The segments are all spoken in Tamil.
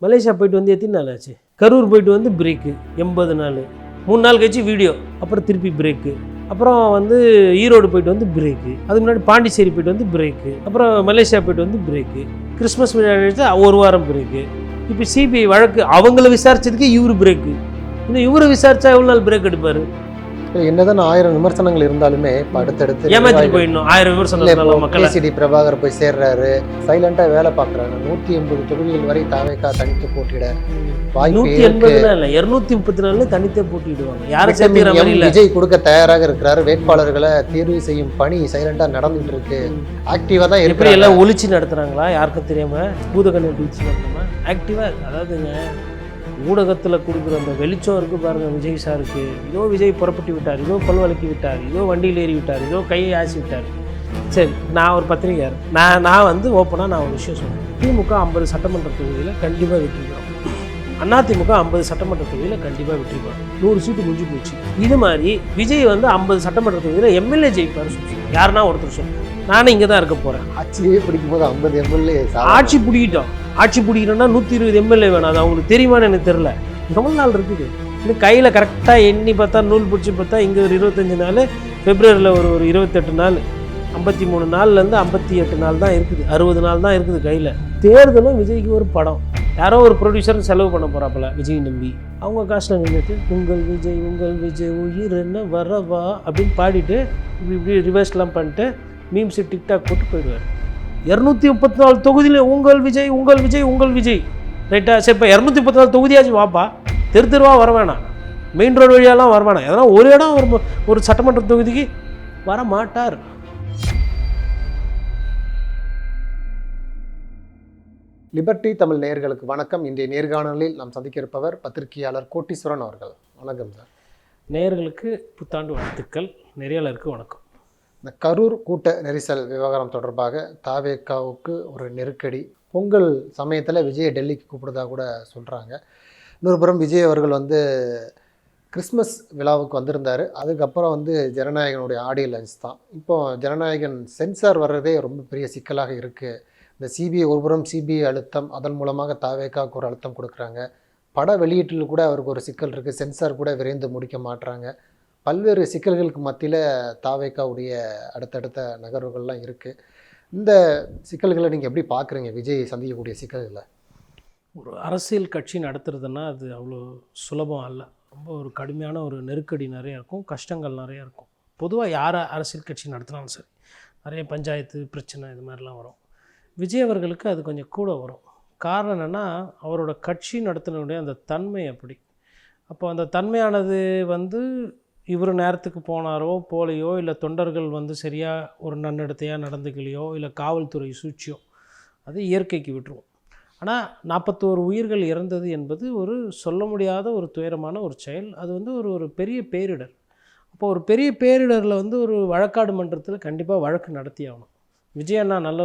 மலேசியா போயிட்டு வந்து எத்தனை நாள் ஆச்சு? கரூர் போயிட்டு வந்து பிரேக்கு 80 நாள், 3 நாள் கழிச்சு வீடியோ, அப்புறம் திருப்பி பிரேக்கு, அப்புறம் வந்து ஈரோடு போயிட்டு வந்து பிரேக்கு, அதுக்கு முன்னாடி பாண்டிச்சேரி போயிட்டு வந்து பிரேக்கு, அப்புறம் மலேசியா போயிட்டு வந்து பிரேக்கு, கிறிஸ்மஸ் விளையாட்டு 1 வாரம் பிரேக்கு. இப்போ சிபிஐ வழக்கு அவங்கள விசாரிச்சதுக்கு இவரு பிரேக்கு. இன்னும் இவரை விசாரிச்சா எவ்வளோ நாள் பிரேக் எடுப்பார்? என்னதான் 1000 விமர்சனங்கள் இருந்தாலுமே இப்போ அடுத்தடுத்து ஏமாத்தி போயிடணும். 1000 விமர்சனம் மக்கள். கேசிடி பிரபாகர் போய் சேர்றாரு, சைலண்டா வேலை பார்க்குறாங்க. 180 தொகுதிகள் வரை தாவேகா தனித்து போட்டியிட வாய்ப்பு 180 இல்ல 234 தனித்தே போட்டிடுவாங்க. யாரும் சேர்த்துக்கிற மாதிரி இல்ல. விஜய் கொடுக்க தயாராக இருக்கிறாரு. வேட்பாளர்களை தேர்வு செய்யும் பணி சைலண்டா நடந்துட்டு இருக்கு. ஆக்டிவா தான் எப்படி எல்லாம் ஒளிச்சு நடத்துறாங்களா யாருக்கும் தெரியாம, பூதகண்ணை ஒளிச்சு நடத்தாம ஆக்டிவா. அதாவதுங்க, ஊடகத்தில் கொடுக்குற அந்த வெளிச்சம் இருக்குது பாருங்கள் விஜய் சாருக்கு. இதோ விஜய் புறப்பட்டு விட்டார், இதோ பல்வழக்கி விட்டார், இதோ வண்டியில் ஏறி விட்டார், இதோ கையை ஆசி விட்டார். சரி, நான் ஒரு பத்திரிகையார், நான் வந்து ஓப்பனாக நான் ஒரு விஷயம் சொல்கிறேன். திமுக 50 சட்டமன்ற தொகுதியில் கண்டிப்பாக வெற்றி பெறும். அதிமுக 50 சட்டமன்ற தொகுதியில் கண்டிப்பாக வெற்றி பெறும். 100 சீட்டு முடிஞ்சு போச்சு. இது மாதிரி விஜய் வந்து 50 சட்டமன்ற தொகுதியில் எம்எல்ஏ ஜெயிப்பார். யாருன்னா ஒருத்தர் சொல்லுங்கள், நானும் இங்கே தான் இருக்க போகிறேன். ஆட்சியே பிடிக்கும் போது 50 எம்எல்ஏ ஆட்சி பிடிக்கிட்டோம். ஆட்சி பிடிக்கணும்னா 120 எம்எல்ஏ வேணும். அது அவங்களுக்கு தெரியுமான்னு எனக்கு தெரில. எவ்வளோ நாள் இருக்குது இன்னும் கையில் கரெக்டாக எண்ணி பார்த்தா, நூல் பிடிச்சி பார்த்தா, இங்கே ஒரு 25 நாள், பிப்ரவரியில் ஒரு 28 நாள், 53 நாள்லேருந்து 58 நாள் தான் இருக்குது, 60 நாள் தான் இருக்குது கையில். தேர்தலும் விஜய்க்கு ஒரு படம். யாரோ ஒரு ப்ரொடியூசர் செலவு பண்ண போகிறாப்புல விஜய் நம்பி. அவங்க காசில் நின்றுட்டு உங்கள் விஜய் உயிர் என்ன வரவா அப்படின்னு பாடிட்டு இப்படி ரிவர்ஸ்லாம் பண்ணிட்டு மீம்ஸு டிக்டாக் போட்டு போயிடுவார். 234 தொகுதியில் உங்கள் விஜய் ரைட்டா? சரி, இப்போ 234 தொகுதியாச்சும் வாப்பா, தெருவா வர வேணாம், மெயின் ரோடு வழியாலாம் வர வேணாம். எதனா ஒரு இடம் ஒரு சட்டமன்ற தொகுதிக்கு வர மாட்டார். லிபர்டி தமிழ் நேயர்களுக்கு வணக்கம். இன்றைய நேர்காணலில் நாம் சந்திக்க இருப்பவர் பத்திரிகையாளர் கோட்டீஸ்வரன் அவர்கள். வணக்கம் சார். நேயர்களுக்கு புத்தாண்டு வாழ்த்துக்கள், நெறியாளருக்கு வணக்கம். இந்த கரூர் கூட்ட நெரிசல் விவகாரம் தொடர்பாக தாவேகாவுக்கு ஒரு நெருக்கடி. பொங்கல் சமயத்தில் விஜயை டெல்லிக்கு கூப்பிடுறதா கூட சொல்கிறாங்க. இன்னொரு புறம் விஜய் அவர்கள் வந்து கிறிஸ்மஸ் விழாவுக்கு வந்திருந்தார். அதுக்கப்புறம் வந்து ஜனநாயகனுடைய ஆடியோ லஞ்ச் தான். இப்போது ஜனநாயகன் சென்சார் வர்றதே ரொம்ப பெரிய சிக்கலாக இருக்குது. இந்த சிபிஐ ஒருபுறம் சிபிஐ அழுத்தம், அதன் மூலமாக தாவேகாவுக்கு ஒரு அழுத்தம் கொடுக்குறாங்க. பட வெளியீட்டில் கூட அவருக்கு ஒரு சிக்கல் இருக்குது. சென்சார் கூட விரைந்து முடிக்க மாட்டுறாங்க. பல்வேறு சிக்கல்களுக்கு மத்தியில் தாவேகாவுடைய அடுத்தடுத்த நகர்வுகள்லாம் இருக்குது. இந்த சிக்கல்களை நீங்கள் எப்படி பார்க்குறீங்க, விஜய் சந்திக்கக்கூடிய சிக்கல்களை? ஒரு அரசியல் கட்சி நடத்துறதுன்னா அது அவ்வளோ சுலபம் அல்ல. ரொம்ப ஒரு கடுமையான ஒரு நெருக்கடி நிறையா இருக்கும், கஷ்டங்கள் நிறையா இருக்கும். பொதுவாக யார் அரசியல் கட்சி நடத்தினாலும் சரி, நிறைய பஞ்சாயத்து பிரச்சனை இது மாதிரிலாம் வரும். விஜய் அவர்களுக்கு அது கொஞ்சம் கூட வரும். காரணம் என்னென்னா, அவரோட கட்சி நடத்தினுடைய அந்த தன்மை அப்படி. அப்போ அந்த தன்மையானது வந்து இவர் நேரத்துக்கு போனாரோ போலையோ, இல்லை தொண்டர்கள் வந்து சரியாக ஒரு நன்னடத்தையாக நடந்துக்கலையோ, இல்லை காவல்துறை சூழ்ச்சியோ, அது இயற்கைக்கு விட்டுருவோம். ஆனால் 41 உயிர்கள் இறந்தது என்பது ஒரு சொல்ல முடியாத ஒரு துயரமான ஒரு செயல். அது வந்து ஒரு பெரிய பேரிடர். அப்போ ஒரு பெரிய பேரிடரில் வந்து ஒரு வழக்காடு மன்றத்தில் கண்டிப்பாக வழக்கு நடத்தி ஆகணும். விஜய் அண்ணா நல்ல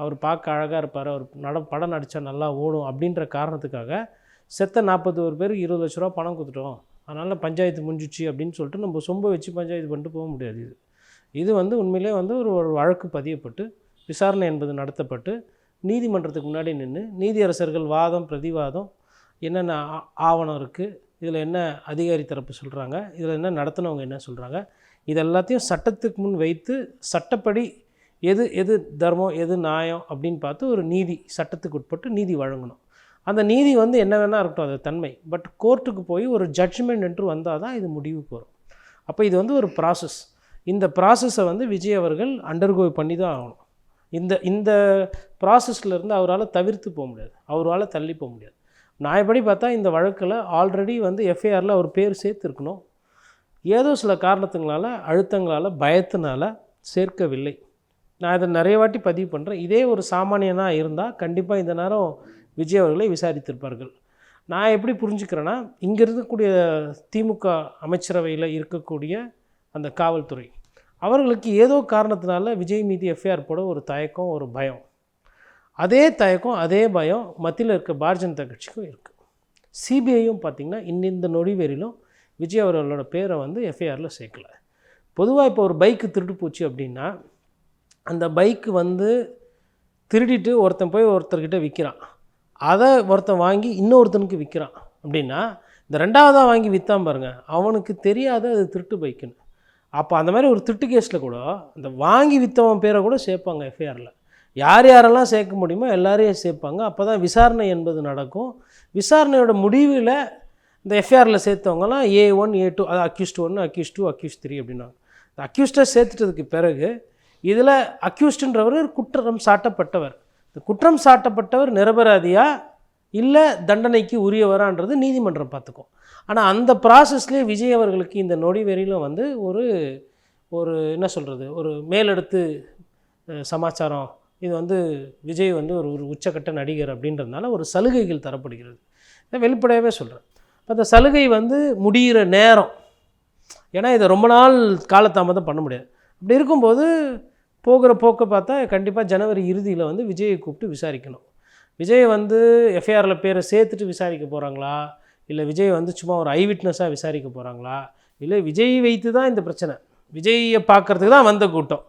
அவர் பார்க்க அழகாக இருப்பார், அவர் படம் நடித்தா நல்லா ஓடும் அப்படின்ற காரணத்துக்காக செத்த 41 பேருக்கு 20 லட்ச ரூபா பணம் கொடுத்துட்டோம், அதனால் பஞ்சாயத்து முடிஞ்சிச்சு அப்படின்னு சொல்லிட்டு நம்ம சொம்ப வச்சு பஞ்சாயத்து பண்ணிட்டு போக முடியாது. இது வந்து உண்மையிலே வந்து ஒரு வழக்கு பதியப்பட்டு விசாரணை என்பது நடத்தப்பட்டு நீதிமன்றத்துக்கு முன்னாடி நின்று நீதியரசர்கள் வாதம் பிரதிவாதம், என்னென்ன ஆவணம் இருக்குது, இதில் என்ன அதிகாரி தரப்பு சொல்கிறாங்க, இதில் என்ன நடத்தினவங்க என்ன சொல்கிறாங்க, இது எல்லாத்தையும் சட்டத்துக்கு முன் வைத்து சட்டப்படி எது தர்மம் எது நியாயம் அப்படின்னு பார்த்து ஒரு நீதி சட்டத்துக்கு உட்பட்டு நீதி வழங்கணும். அந்த நீதி வந்து என்ன வேணால் இருக்கட்டும், அது தன்மை. பட் கோர்ட்டுக்கு போய் ஒரு ஜட்ஜ்மெண்ட் என்று வந்தால் தான் இது முடிவுக்கு வரும். அப்போ இது வந்து ஒரு ப்ராசஸ். இந்த ப்ராசஸை வந்து விஜய் அவர்கள் அண்டர்கோ பண்ணி தான் ஆகணும். இந்த ப்ராசஸ்லேருந்து அவரால் தவிர்த்து போக முடியாது, அவரால் தள்ளி போக முடியாது. நான் எப்படி பார்த்தா இந்த வழக்கில் ஆல்ரெடி வந்து எஃப்ஐஆரில் அவர் பேர் சேர்த்துருக்கணும். ஏதோ சில காரணத்துங்களால், அழுத்தங்களால், பயத்தினால சேர்க்கவில்லை. நான் இதை நிறைய வாட்டி பதிவு பண்ணுறேன். இதே ஒரு சாமானியனாக இருந்தால் கண்டிப்பாக இந்த நேரம் விஜய் அவர்களை விசாரித்திருப்பார்கள். நான் எப்படி புரிஞ்சுக்கிறேன்னா, இங்கே இருக்கக்கூடிய திமுக அமைச்சரவையில் இருக்கக்கூடிய அந்த காவல்துறை அவர்களுக்கு ஏதோ காரணத்தினால விஜய் மீது எஃப்ஐஆர் போட ஒரு தயக்கம், ஒரு பயம். அதே தயக்கம் அதே பயம் மத்தியில் இருக்க பாரதிய ஜனதா கட்சிக்கும் இருக்குது. சிபிஐயும் பார்த்திங்கன்னா இந்த நொடிவேரிலும் விஜய் அவர்களோட பேரை வந்து எஃப்ஐஆரில் சேர்க்கலை. பொதுவாக இப்போ ஒரு பைக்கு திருட்டு போச்சு அப்படின்னா, அந்த பைக்கு வந்து திருடிட்டு ஒருத்தன் போய் ஒருத்தர்கிட்ட விற்கிறான். அதை ஒருத்தன் வாங்கி இன்னொருத்தனுக்கு விற்கிறான் அப்படின்னா, இந்த 2வதாக வாங்கி விற்றான் பாருங்க, அவனுக்கு தெரியாத அது திருட்டு பைக்குன்னு. அப்போ அந்த மாதிரி ஒரு திருட்டு கேஸில் கூட அந்த வாங்கி விற்றவன் பேரை கூட சேர்ப்பாங்க எஃப்ஐஆரில். யார் யாரெல்லாம் சேர்க்க முடியுமோ எல்லாரையும் சேர்ப்பாங்க. அப்போ தான் விசாரணை என்பது நடக்கும். விசாரணையோட முடிவில் இந்த எஃப்ஐஆரில் சேர்த்தவங்கலாம் A1 A2, அது அக்யூஸ்ட் 1, அக்யூஸ்ட் 2, அக்யூஸ்ட் 3 அப்படின்னாங்க. இந்த அக்யூஸ்டை சேர்த்துட்டதுக்கு பிறகு இதில் அக்யூஸ்டுன்றவர் குற்றம் சாட்டப்பட்டவர். இந்த குற்றம் சாட்டப்பட்டவர் நிரபராதியா இல்லை தண்டனைக்கு உரியவரான்றது நீதிமன்றம் பார்த்துக்கும். ஆனால் அந்த ப்ராசஸ்லேயே விஜய் அவர்களுக்கு இந்த நொடி வெறியிலும் வந்து ஒரு என்ன சொல்கிறது, ஒரு மேலெடுத்து சமாச்சாரம், இது வந்து விஜய் வந்து ஒரு உச்சக்கட்ட நடிகர் அப்படின்றதுனால ஒரு சலுகைகள் தரப்படுகிறது. இதை வெளிப்படையாகவே சொல்கிறேன். அந்த சலுகை வந்து முடிகிற நேரம், ஏன்னா இதை ரொம்ப நாள் காலதாமதம் பண்ண முடியாது. அப்படி இருக்கும்போது போகிற போக்கை பார்த்தா கண்டிப்பாக ஜனவரி இறுதியில் வந்து விஜயை கூப்பிட்டு விசாரிக்கணும். விஜய் வந்து எஃப்ஐஆரில் பேரை சேர்த்துட்டு விசாரிக்க போகிறாங்களா, இல்லை விஜய் வந்து சும்மா ஒரு ஐவிட்னஸாக விசாரிக்க போகிறாங்களா, இல்லை விஜய் வைத்து தான் இந்த பிரச்சனை, விஜயை பார்க்குறதுக்கு தான் வந்த கூட்டம்,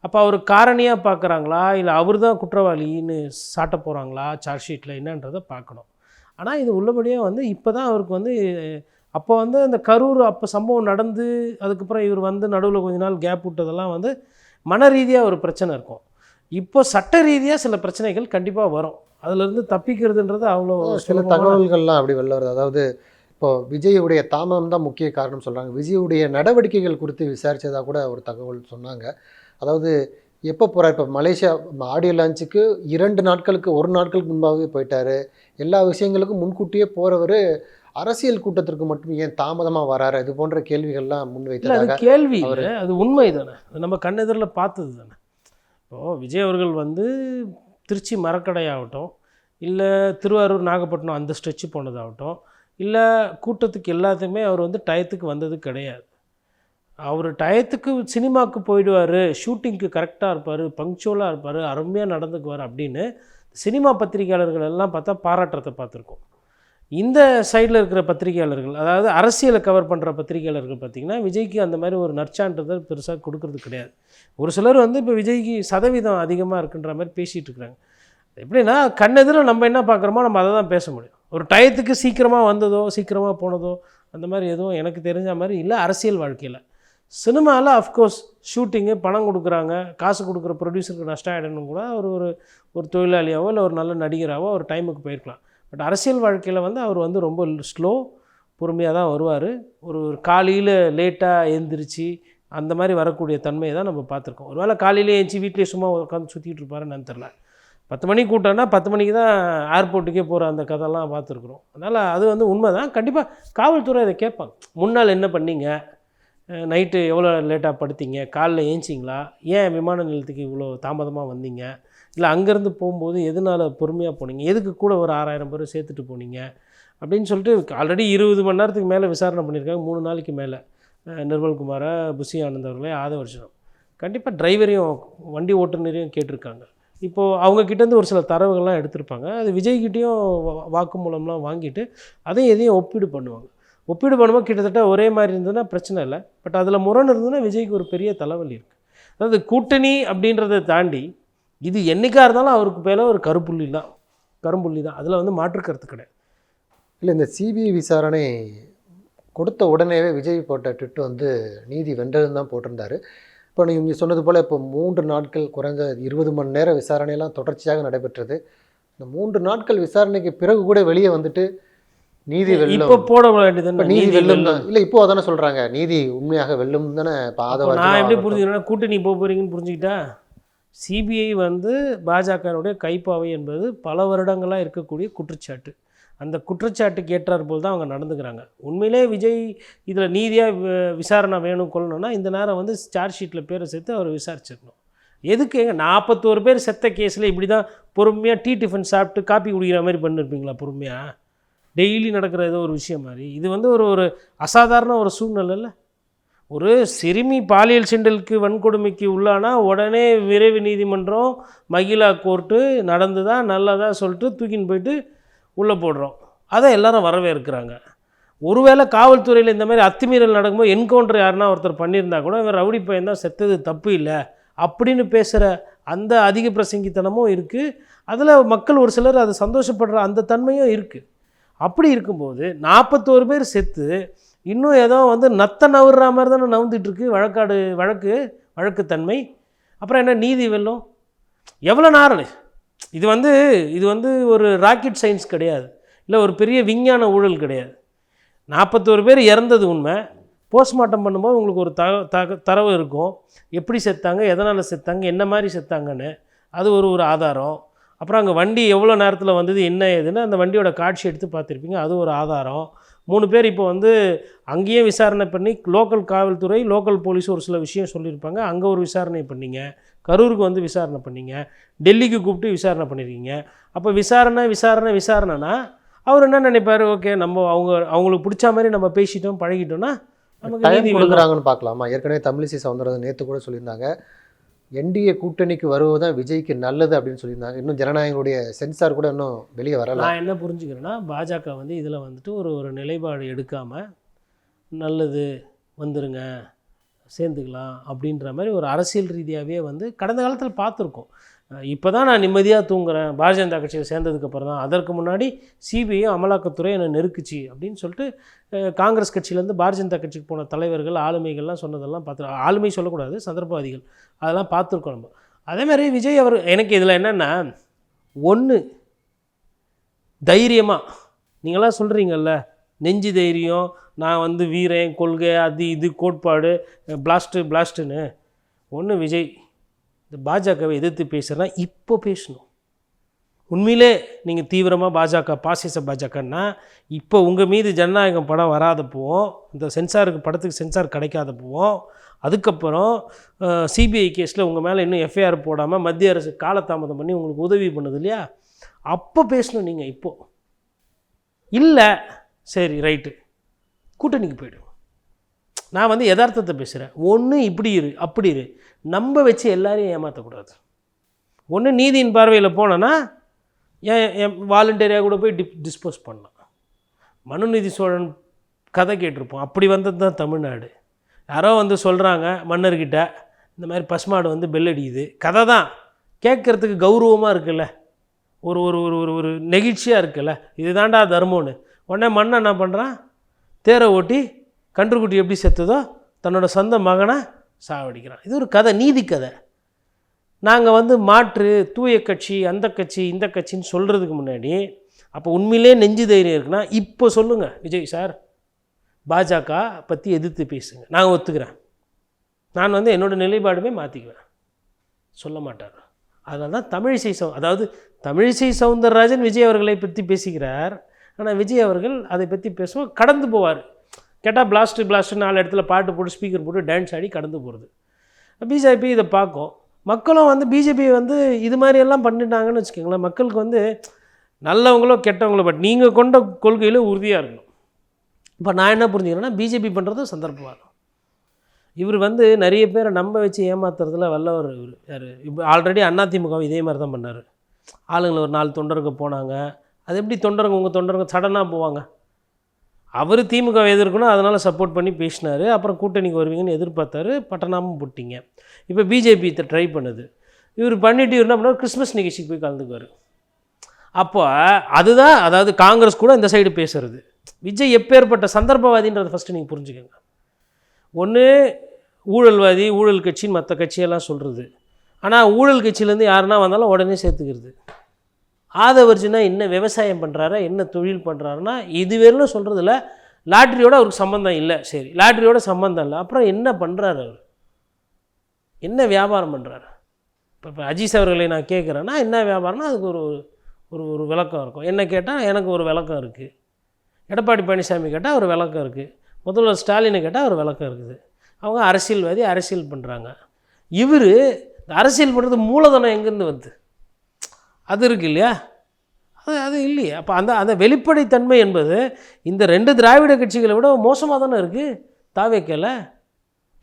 அப்போ அவர் காரணியாக பார்க்குறாங்களா, இல்லை அவர் தான் குற்றவாளின்னு சாட்ட போகிறாங்களா சார்ஜ் ஷீட்டில் என்னன்றதை பார்க்கணும். ஆனால் இது உள்ளபடியாக வந்து இப்போ தான் அவருக்கு வந்து அப்போ வந்து அந்த கரூர் அப்போ சம்பவம் நடந்து அதுக்கப்புறம் இவர் வந்து நடுவில் கொஞ்ச நாள் கேப் விட்டதெல்லாம் வந்து மன ரீதியாக ஒரு பிரச்சனை இருக்கும். இப்போ சட்ட ரீதியாக சில பிரச்சனைகள் கண்டிப்பாக வரும். அதிலிருந்து தப்பிக்கிறதுன்றது அவ்வளோ சில தகவல்கள்லாம் அப்படி வெளில வருது. அதாவது இப்போது விஜயுடைய தாமதம் தான் முக்கிய காரணம் சொல்கிறாங்க. விஜயுடைய நடவடிக்கைகள் குறித்து விசாரித்ததாக கூட ஒரு தகவல் சொன்னாங்க. அதாவது எப்போ போகிறார், இப்போ மலேசியா ஆடியோ லான்ச்சுக்கு 2 நாட்களுக்கு 1 நாட்களுக்கு முன்பாகவே போயிட்டார். எல்லா விஷயங்களுக்கும் முன்கூட்டியே போகிறவர் அரசியல் கூட்டத்திற்கு மட்டும் ஏன் தாமதமாக வராரு, இது போன்ற கேள்விகள்லாம் முன்வைத்தாங்க. கேள்வி அது உண்மை தானே, அது நம்ம கண்ணெதிரில் பார்த்தது தானே. இப்போது விஜய் அவர்கள் வந்து திருச்சி மரக்கடையாகட்டும், இல்லை திருவாரூர் நாகப்பட்டினம் அந்த ஸ்ட்ரெச்சு போனதாகட்டும், இல்லை கூட்டத்துக்கு எல்லாத்துக்குமே அவர் வந்து டயத்துக்கு வந்தது கிடையாது. அவர் டயத்துக்கு சினிமாவுக்கு போயிடுவார், ஷூட்டிங்க்கு கரெக்டாக இருப்பார், பங்க்சுவலாக இருப்பார், அருமையாக நடந்துக்குவார் அப்படின்னு சினிமா பத்திரிகையாளர்கள் எல்லாம் பார்த்தா பாராட்டுறதை பார்த்துருக்கோம். இந்த சைடில் இருக்கிற பத்திரிகையாளர்கள், அதாவது அரசியலை கவர் பண்ணுற பத்திரிகையாளர்கள் பார்த்திங்கன்னா விஜய்க்கு அந்த மாதிரி ஒரு நற்சான்றிதழ் பெருசாக கொடுக்கறது கிடையாது. ஒரு சிலர் வந்து இப்போ விஜய்க்கு சதவீதம் அதிகமாக இருக்குன்ற மாதிரி பேசிகிட்டு இருக்கிறாங்க. எப்படின்னா கண்ணெதிரில் நம்ம என்ன பார்க்குறோமோ நம்ம அதை தான் பேச முடியும். ஒரு டயத்துக்கு சீக்கிரமாக வந்ததோ சீக்கிரமாக போனதோ அந்த மாதிரி எதுவும் எனக்கு தெரிஞ்ச மாதிரி இல்லை. அரசியல் வாழ்க்கையில் சினிமாவில் அஃப்கோர்ஸ் ஷூட்டிங்கு பணம் கொடுக்குறாங்க, காசு கொடுக்குற ப்ரொடியூசருக்கு நஷ்டம் ஆகிடணும் கூட ஒரு தொழிலாளியாவோ இல்லை ஒரு நல்ல நடிகராகவோ ஒரு டைமுக்கு போயிருக்கலாம். பட் அரசியல் வாழ்க்கையில் வந்து அவர் வந்து ரொம்ப ஸ்லோ, பொறுமையாக தான் வருவார். ஒரு காலையில் லேட்டாக எழுந்திரிச்சு அந்த மாதிரி வரக்கூடிய தன்மையை தான் நம்ம பார்த்துருக்கோம். ஒரு வேளை காலையிலே எழுந்துச்சி வீட்டிலே சும்மா உட்காந்து சுற்றிட்டு இருப்பாருன்னு தெரில. 10 மணிக்கு கூட்டம்னா 10 மணிக்கு தான் ஏர்போர்ட்டுக்கே போகிற அந்த கதைலாம் பார்த்துருக்குறோம். அதனால் அது வந்து உண்மை தான். கண்டிப்பாக காவல்துறை அதை கேட்பாங்க. முன்னால் என்ன பண்ணீங்க, நைட்டு எவ்வளோ லேட்டாக படுத்தீங்க, காலைல ஏஞ்சிங்களா, ஏன் விமான நிலையத்துக்கு இவ்வளோ தாமதமாக வந்தீங்க, இல்லை அங்கேருந்து போகும்போது எதனால் பொறுமையாக போனீங்க, எதுக்கு கூட ஒரு 6000 பேர் சேர்த்துட்டு போனீங்க அப்படின்னு சொல்லிட்டு ஆல்ரெடி 20 மணி நேரத்துக்கு மேலே விசாரணை பண்ணியிருக்காங்க. 3 நாளைக்கு மேலே நிர்மல்குமாரை, புஷி ஆனந்த் அவர்களே ஆதவர்ஷனம். கண்டிப்பாக டிரைவரையும் வண்டி ஓட்டுநரையும் கேட்டிருக்காங்க. இப்போது அவங்கக்கிட்டேருந்து ஒரு சில தரவுகள்லாம் எடுத்திருப்பாங்க. அது விஜய்கிட்டையும் வாக்கு மூலம்லாம் வாங்கிட்டு அதையும் எதையும் ஒப்பீடு பண்ணுவாங்க. ஒப்பீடு பண்ணும்போது கிட்டத்தட்ட ஒரே மாதிரி இருந்ததுன்னா பிரச்சனை இல்லை. பட் அதில் முரண் இருந்ததுன்னா விஜய்க்கு ஒரு பெரிய தலைவலி இருக்குது. அதாவது கூட்டணி அப்படின்றத தாண்டி இது என்றைக்காக இருந்தாலும் அவருக்கு மேலே ஒரு கரும்புள்ளி தான். அதில் வந்து மாற்றுக்கிறது கிடையாது. இல்லை, இந்த சிபிஐ விசாரணை கொடுத்த உடனேவே விஜய் போட்ட ட்விட்டு வந்து நீதி வென்றதுன்னு தான் போட்டிருந்தார். இப்போ நீங்கள் சொன்னது போல் இப்போ 3 நாட்கள் குறைஞ்ச 20 மணி நேர விசாரணையெல்லாம் தொடர்ச்சியாக நடைபெற்றது. இந்த 3 நாட்கள் விசாரணைக்கு பிறகு கூட வெளியே வந்துட்டு நீதி வெல்லும், இப்போ போட வேண்டியது நீதி வெல்லும் தான். இல்லை, இப்போ அதானே சொல்கிறாங்க, நீதி உண்மையாக வெல்லும் தானே. நான் எப்படி புரிஞ்சுக்கிறேன்னா கூட்டணி போகிறீங்கன்னு புரிஞ்சுக்கிட்டா, சிபிஐ வந்து பாஜகனுடைய கைப்பாவை என்பது பல வருடங்களாக இருக்கக்கூடிய குற்றச்சாட்டு. அந்த குற்றச்சாட்டுக்கு ஏற்றார் போல் தான் அவங்க நடந்துக்கிறாங்க. உண்மையிலே விஜய் இதில் நீதியாக விசாரணை வேணும் கொள்ளணும்னா இந்த நேரம் வந்து சார்ஜ் ஷீட்டில் பேரை சேர்த்து அவர் விசாரிச்சிருக்கணும். எதுக்கு 41 பேர் செத்த கேஸில் இப்படி தான் பொறுமையாக டிஃபன் சாப்பிட்டு காப்பி குடிக்கிற மாதிரி பண்ணியிருப்பீங்களா? பொறுமையாக டெய்லி நடக்கிற ஏதோ ஒரு விஷயம் மாதிரி இது வந்து ஒரு அசாதாரண ஒரு சூழ்நிலையில் ஒரு சிறுமி பாலியல் சீண்டலுக்கு வன்கொடுமைக்கு உள்ளானா உடனே விரைவு நீதிமன்றம் மகிழா கோர்ட்டு நடந்துதான் நல்லதாக சொல்லிட்டு தூக்கின்னு போயிட்டு உள்ளே போடுறோம். அதை எல்லாரும் வரவேற்கிறாங்க. ஒருவேளை காவல்துறையில் இந்த மாதிரி அத்துமீறல் நடக்கும்போது என்கவுண்டர் யாருன்னா ஒருத்தர் பண்ணியிருந்தா கூட ரவுடி பையன் தான் செத்தது தப்பு இல்லை அப்படின்னு பேசுகிற அந்த அதிக பிரசங்கித்தனமும் இருக்குது. அதில் மக்கள் ஒரு சிலர் அது சந்தோஷப்படுற அந்த தன்மையும் இருக்குது. அப்படி இருக்கும்போது 41 பேர் செத்து இன்னும் ஏதோ வந்து நத்த நவுற மாதிரி தானே நவுந்துட்டுருக்கு வழக்குத்தன்மை. அப்புறம் என்ன நீதி வெல்லும்? எவ்வளோ நாள் இது வந்து ஒரு ராக்கெட் சயின்ஸ் கிடையாது, இல்லை ஒரு பெரிய விஞ்ஞான ஊழல் கிடையாது. 41 பேர் இறந்தது உண்மை. போஸ்ட்மார்ட்டம் பண்ணும்போது உங்களுக்கு ஒரு தரவு இருக்கும், எப்படி செத்தாங்க, எதனால் செத்தாங்க, என்ன மாதிரி செத்தாங்கன்னு. அது ஒரு ஆதாரம். அப்புறம் அங்கே வண்டி எவ்வளோ நேரத்தில் வந்தது என்ன ஏதுன்னு அந்த வண்டியோட காட்சி எடுத்து பார்த்துருப்பீங்க, அது ஒரு ஆதாரம். 3 பேர் இப்போ வந்து அங்கேயே விசாரணை பண்ணி லோக்கல் காவல்துறை, லோக்கல் போலீஸ் ஒரு சில விஷயம் சொல்லியிருப்பாங்க, அங்கே ஒரு விசாரணை பண்ணிங்க. கரூருக்கு வந்து விசாரணை பண்ணிங்க, டெல்லிக்கு கூப்பிட்டு விசாரணை பண்ணியிருக்கீங்க. அப்போ விசாரணைனா அவர் என்ன நினைப்பார், ஓகே நம்ம அவங்களுக்கு பிடிச்ச மாதிரி நம்ம பேசிட்டோம் பழகிட்டோம்னா நமக்கு நீதி கொடுக்குறாங்கன்னு பார்க்கலாமா? ஏற்கனவே தமிழிசை சவுந்தரராஜன் நேற்று கூட சொல்லியிருந்தாங்க, என்டிஏ கூட்டணிக்கு வருவது தான் விஜய்க்கு நல்லது அப்படின்னு சொல்லியிருந்தாங்க. இன்னும் ஜனநாயகனுடைய சென்சார் கூட இன்னும் வெளியே வரல. நான் என்ன புரிஞ்சுக்கிறேன்னா, பாஜக வந்து இதில் வந்துட்டு ஒரு நிலைப்பாடு எடுக்காமல் நல்லது வந்துருங்க சேர்ந்துக்கலாம் அப்படின்ற மாதிரி ஒரு அரசியல் ரீதியாகவே வந்து கடந்த காலத்தில் பார்த்துருக்கோம். இப்போ தான் நான் நிம்மதியாக தூங்குறேன் பாரதிய ஜனதா கட்சியில் சேர்ந்ததுக்கப்புறம் தான். அதற்கு முன்னாடி சிபிஐயும் அமலாக்கத்துறை என்னை நெருக்குச்சு அப்படின்னு சொல்லிட்டு காங்கிரஸ் கட்சியிலேருந்து பாரதிய ஜனதா கட்சிக்கு போன தலைவர்கள் ஆளுமைகள்லாம் சொன்னதெல்லாம் பார்த்து, ஆளுமை சொல்லக்கூடாது, சந்தர்ப்பவாதிகள், அதெல்லாம் பார்த்துருக்கோம் நம்ம. அதேமாதிரி விஜய் அவர் எனக்கு இதில் என்னென்னா, ஒன்று தைரியமாக நீங்களாம் சொல்கிறீங்கல்ல, நெஞ்சு தைரியம், நான் வந்து வீரன், கொள்கை, அது இது கோட்பாடு, பிளாஸ்ட்டுன்னு. ஒன்று விஜய் இந்த பாஜகவை எதிர்த்து பேசுகிறேன்னா இப்போ பேசணும். உண்மையிலே நீங்கள் தீவிரமாக பாசிச பாஜகன்னா இப்போ உங்கள் மீது ஜனநாயகம் படம் வராதப்போவும், இந்த படத்துக்கு சென்சார் கிடைக்காதப்போவும், அதுக்கப்புறம் சிபிஐ கேஸில் உங்கள் மேலே இன்னும் எஃப்ஐஆர் போடாமல் மத்திய அரசு காலதாமதம் பண்ணி உங்களுக்கு உதவி பண்ணுது இல்லையா, அப்போ பேசணும் நீங்கள். இப்போது இல்லை, சரி ரைட்டு, கூட்டணிக்கு போய்டும். நான் வந்து யதார்த்தத்தை பேசுகிறேன். ஒன்று இப்படி அப்படி நம்ப வச்சு எல்லாரையும் ஏமாற்றக்கூடாது. ஒன்று நீதியின் பார்வையில் போனோன்னா ஏன் வாலண்டியராக கூட போய் டிஸ்போஸ் பண்ணலாம். மனுநீதி சோழன் கதை கேட்டிருப்போம், அப்படி வந்தது தான் தமிழ்நாடு. யாரோ வந்து சொல்கிறாங்க மன்னர்கிட்ட, இந்த மாதிரி பசுமாடு வந்து பெல் அடிக்குது, கதை தான் கேட்குறதுக்கு கௌரவமாக இருக்குல்ல, ஒரு ஒரு ஒரு ஒரு நெகிழ்ச்சியாக இருக்குல்ல, இது தாண்டா தர்மம்னு. உடனே மன்னன் என்ன பண்ணுறான், தேரை ஓட்டி கன்றுக்குட்டி எப்படி செத்துதோ தன்னோட சொந்த மகனை சாவடிக்கிறான். இது ஒரு கதை, நீதி கதை. நாங்கள் வந்து மாற்று தூய கட்சி, அந்த கட்சி, இந்த கட்சின்னு சொல்கிறதுக்கு முன்னாடி, அப்போ உண்மையிலே நெஞ்சு தைரியம் இருக்குன்னா இப்போ சொல்லுங்கள், விஜய் சார் பாஜக பற்றி எதிர்த்து பேசுங்க, நான் ஒத்துக்கிறேன், நான் வந்து என்னோடய நிலைப்பாடுமே மாற்றிக்குவேன், சொல்ல மாட்டார். அதனால தான் தமிழிசை சவுந்தரராஜன் விஜய் அவர்களை பற்றி பேசுகிறார். ஆனால் விஜய் அவர்கள் அதை பற்றி பேசுவோம் கடந்து போவார். கேட்டால் பிளாஸ்ட்டு 4 இடத்துல பாட்டு போட்டு ஸ்பீக்கர் போட்டு டான்ஸ் ஆடி கடந்து போகிறது. பிஜேபி இதை பார்க்கும். மக்களும் வந்து பிஜேபி வந்து இது மாதிரியெல்லாம் பண்ணிட்டாங்கன்னு வச்சுக்கோங்களேன். மக்களுக்கு வந்து நல்லவங்களோ கெட்டவங்களோ, பட் நீங்கள் கொண்ட கொள்கையில் உறுதியாக இருக்கணும். இப்போ நான் என்ன புரிஞ்சுக்கிறேன்னா, பிஜேபி பண்ணுறது சந்தர்ப்பவாதம். இவர் வந்து நிறைய பேரை நம்ப வச்சு ஏமாத்துறதுல வல்லவர். இவர் யார், இப்போ ஆல்ரெடி அதிமுக இதே மாதிரி தான் பண்ணார். ஆளுங்களை ஒரு 4 தொண்டருங்க போனாங்க. அது எப்படி தொண்டருங்க, உங்கள் தொண்டருங்க சடனாக போவாங்க? அவர் திமுக எதிர்க்கணும், அதனால் சப்போர்ட் பண்ணி பேசினார். அப்புறம் கூட்டணிக்கு வருவீங்கன்னு எதிர்பார்த்தாரு, பட்டனாமும் போட்டிங்க. இப்போ பிஜேபி இதை ட்ரை பண்ணுது. இவர் பண்ணிவிட்டு இவர் என்ன பண்ணார், கிறிஸ்மஸ் நிகழ்ச்சிக்கு போய் கலந்துக்குவார். அப்போ அதுதான், அதாவது காங்கிரஸ் கூட இந்த சைடு பேசுகிறது. விஜய் எப்பேற்பட்ட சந்தர்ப்பவாதின்றதை ஃபஸ்ட்டு நீங்கள் புரிஞ்சுக்கோங்க. ஒன்று ஊழல்வாதி, ஊழல் கட்சின்னு மற்ற கட்சியெல்லாம் சொல்கிறது. ஆனால் ஊழல் கட்சியிலேருந்து யாருன்னா வந்தாலும் உடனே சேர்த்துக்கிறது. ஆதவர்ஜுனா என்ன விவசாயம் பண்ணுறாரா, என்ன தொழில் பண்ணுறாருன்னா இதுவரையிலும் சொல்கிறதில்ல. லாட்ரியோட அவருக்கு சம்மந்தம் இல்லை, சரி லாட்ரியோட சம்மந்தம் இல்லை, அப்புறம் என்ன பண்ணுறாரு, அவர் என்ன வியாபாரம் பண்ணுறாரு? இப்போ அஜீஸ் அவர்களை நான் கேட்குறேன்னா என்ன வியாபாரம்னா அதுக்கு ஒரு விளக்கம் இருக்கும். என்ன கேட்டால் எனக்கு ஒரு விளக்கம் இருக்குது. எடப்பாடி பழனிசாமி கேட்டால் ஒரு விளக்கம் இருக்குது. முதல்வர் ஸ்டாலினை கேட்டால் ஒரு விளக்கம் இருக்குது. அவங்க அரசியல்வாதி, அரசியல் பண்ணுறாங்க. இவர் அரசியல் பண்ணுறது மூலதனம் எங்கேருந்து வருது, அது இருக்குது இல்லையா, அது இல்லையே. அப்போ அந்த வெளிப்படைத்தன்மை என்பது இந்த 2 திராவிட கட்சிகளை விட மோசமாக தானே இருக்குது. தாவேக்கல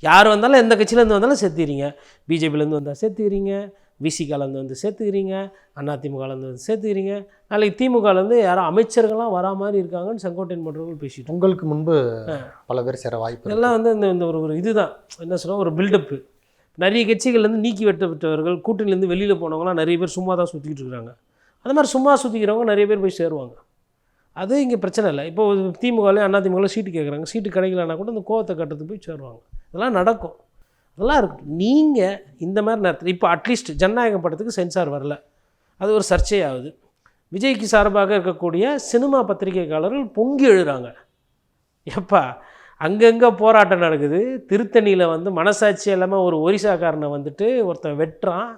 யார் வந்தாலும், எந்த கட்சியிலேருந்து வந்தாலும் சேர்த்துக்கிறீங்க. பிஜேபியிலேருந்து வந்தால் சேர்த்துக்கிறீங்க, விசிகாலேருந்து வந்து சேர்த்துக்கிறீங்க, அதிமுகலேருந்து வந்து சேர்த்துக்கிறீங்க. நாளைக்கு திமுகலேருந்து யாரோ அமைச்சர்கள்லாம் வரா மாதிரி இருக்காங்கன்னு செங்கோட்டையன் மற்றவர்கள் பேசிட்டு உங்களுக்கு முன்பு பல பேர் சேர வாய்ப்பு இதெல்லாம் வந்து இந்த ஒரு இதுதான் என்ன சொல்கிறோம், ஒரு பில்டப்பு. நிறைய கட்சிகள்லேருந்து நீக்கி வெட்டப்பட்டவர்கள், கூட்டணியிலேருந்து வெளியில் போனவங்களாம் நிறைய பேர் சும்மா தான் சுற்றிக்கிட்டு இருக்கிறாங்க. அந்த மாதிரி சும்மா சுற்றிக்கிறவங்க நிறைய பேர் போய் சேருவாங்க. அது இங்கே பிரச்சனை இல்லை. இப்போ திமுகவில் அதிமுகவில் சீட்டு கேட்குறாங்க, சீட்டு கிடைக்கலன்னா கூட இந்த கோவத்தை கட்டத்துக்கு போய் சேருவாங்க. இதெல்லாம் நடக்கும், அதெல்லாம் இருக்கும். நீங்கள் இந்த மாதிரி நேரத்தில் இப்போ அட்லீஸ்ட் ஜனநாயகம் படத்துக்கு சென்சார் வரல, அது ஒரு சர்ச்சையாகுது. விஜய்க்கு சார்பாக இருக்கக்கூடிய சினிமா பத்திரிகைக்காரர்கள் பொங்கி எழுறாங்க. எப்பா அங்கங்கே போராட்டம் நடக்குது. திருத்தணியில் வந்து மனசாட்சி இல்லாமல் ஒரு ஒரிசாக்காரனை வந்துட்டு ஒருத்தன் வெட்டுறான்,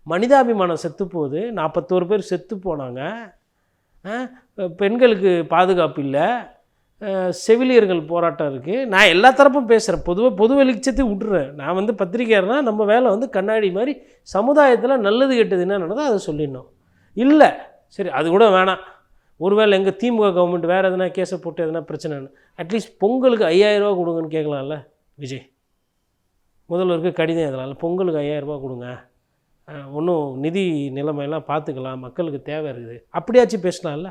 மனிதாபிமானம் செத்து போகுது, 41 பேர் செத்து போனாங்க, பெண்களுக்கு பாதுகாப்பு இல்லை, செவிலியர்கள் போராட்டம் இருக்குது. நான் எல்லா தரப்பும் பேசுகிறேன், பொது வெளிச்சத்தையும் விட்டுறேன். நான் வந்து பத்திரிக்கையாளர்னால் நம்ம வேலை வந்து கண்ணாடி மாதிரி சமுதாயத்தில் நல்லது கெட்டது என்ன நடந்தோ அதை சொல்லிடணும். இல்லை சரி அது கூட வேணாம், ஒருவேளை எங்கள் திமுக கவர்மெண்ட் வேறு எதுனா கேஸை போட்டு எதுனா பிரச்சனைன்னு அட்லீஸ்ட் பொங்கலுக்கு 5000 ரூபா கொடுங்கன்னு கேட்கலாம்ல. விஜய் முதல்வருக்கு கடிதம் எதனால பொங்கலுக்கு 5000 ரூபா கொடுங்க, ஒன்றும் நிதி நிலைமையெல்லாம் பார்த்துக்கலாம், மக்களுக்கு தேவை இருக்குது, அப்படியாச்சும் பேசலாம்ல.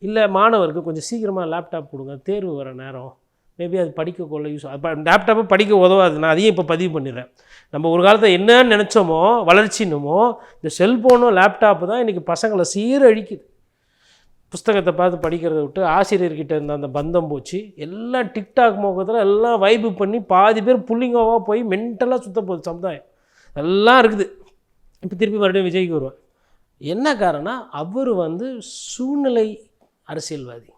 இல்லை மாணவருக்கு கொஞ்சம் சீக்கிரமாக லேப்டாப் கொடுங்க, தேர்வு வர நேரம், மேபி அது படிக்க கொள்ள யூஸ், லேப்டாப்பை படிக்க உதவாது. நான் அதையும் இப்போ பதிவு பண்ணிடுறேன். நம்ம ஒரு காலத்தில் என்னன்னு நினச்சோமோ வளர்ச்சின்னுமோ இந்த செல்ஃபோனும் லேப்டாப்பு தான் இன்றைக்கி பசங்களை சீரழிக்குது. புஸ்தகத்தை பார்த்து படிக்கிறத விட்டு ஆசிரியர்கிட்ட இருந்த அந்த பந்தம் போச்சு. எல்லாம் டிக்டாக் முகத்தில் எல்லாம் வைப்பு பண்ணி பாதி பேர் புள்ளிங்கோவாக போய் மென்டலாக சுத்த போகுது சமுதாயம். எல்லாம் இருக்குது. இப்போ திருப்பி மறுபடியும் விஜய்க்கு வருவேன். என்ன காரணம், அவர் வந்து சூழ்நிலை அரசியல்வாதி,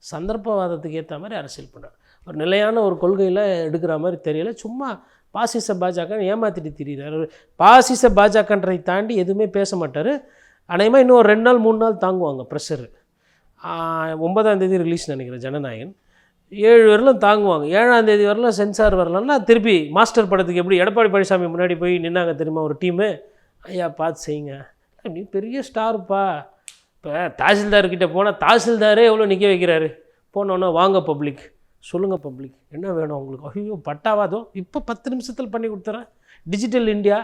சந்தர்ப்பவாதத்துக்கு ஏற்ற மாதிரி அரசியல் பண்ணுறார். ஒரு நிலையான ஒரு கொள்கையில் எடுக்கிற மாதிரி தெரியல, சும்மா பாசிச பாஜக ஏமாற்றிட்டு திரிகிறார். பாசிச பாஜகன்றதை தாண்டி எதுவுமே பேச மாட்டார். அநேகமாக இன்னும் ஒரு 2 நாள் 3 நாள் தாங்குவாங்க ப்ரெஷரு. 9ஆம் தேதி ரிலீஸ் நினைக்கிறேன் ஜனநாயகன், 7 வரலும் தாங்குவாங்க. 7ஆம் தேதி வரலாம் சென்சார் வரலாம்னா திருப்பி மாஸ்டர் படத்துக்கு எப்படி எடப்பாடி பழனிசாமி முன்னாடி போய் நின்னாங்க தெரியுமா ஒரு டீமு, ஐயா பார்த்து செய்யுங்க, நீ பெரிய ஸ்டாருப்பா. இப்போ தாசில்தார்கிட்ட போனால் தாசில்தாரே எவ்வளோ நிற்க வைக்கிறாரு. போனோன்னா வாங்க பப்ளிக், சொல்லுங்கள் பப்ளிக் என்ன வேணும் உங்களுக்கு, ஐயோ பட்டாவாதோ இப்போ 10 நிமிஷத்தில் பண்ணி கொடுத்துறேன். டிஜிட்டல் இந்தியா